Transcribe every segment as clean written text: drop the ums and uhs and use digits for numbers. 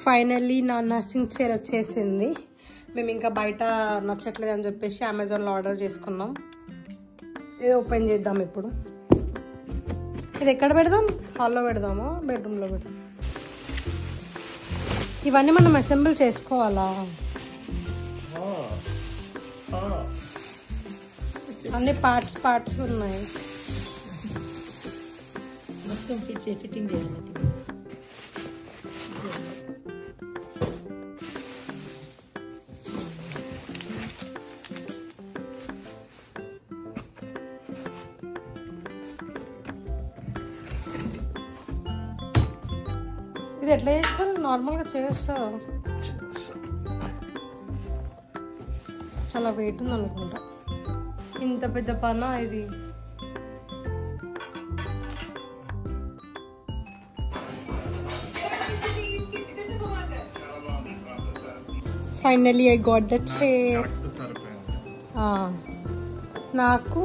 Finally నా nursing chair వచ్చేసింది. మేము ఇంకా బయట నచ్చట్లేదు అని చెప్పేసి అమెజాన్లో ఆర్డర్ చేసుకున్నాం. ఇది ఓపెన్ చేద్దాం ఇప్పుడు. ఇది ఎక్కడ పెడదాం? హాల్లో పెడదామా బెడ్రూమ్లో పెడదాం? ఇవన్నీ మనం అసెంబుల్ చేసుకోవాలా? అన్ని పార్ట్స్ ఉన్నాయి. మొత్తం ఫిట్టింగ్ చేయాలి. ఇది ఎట్లా చేస్తారు? నార్మల్గా చేస్తారు. చాలా వెయిట్ ఉంది అనుకుంటా. ఇంత పెద్ద పనా ఇది? Finally I got the chair. నాకు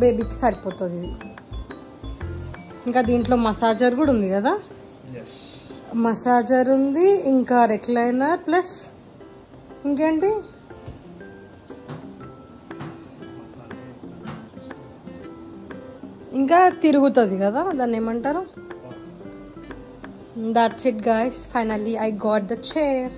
బేబీకి సరిపోతుంది ఇది. ఇంకా దీంట్లో మసాజర్ కూడా ఉంది కదా? మసాజర్ ఉంది, ఇంకా రెక్లైనర్, ప్లస్ ఇంకేంటి ఇంకా తిరుగుతుంది కదా, దాన్ని ఏమంటారు? That's it guys, finally I got the chair.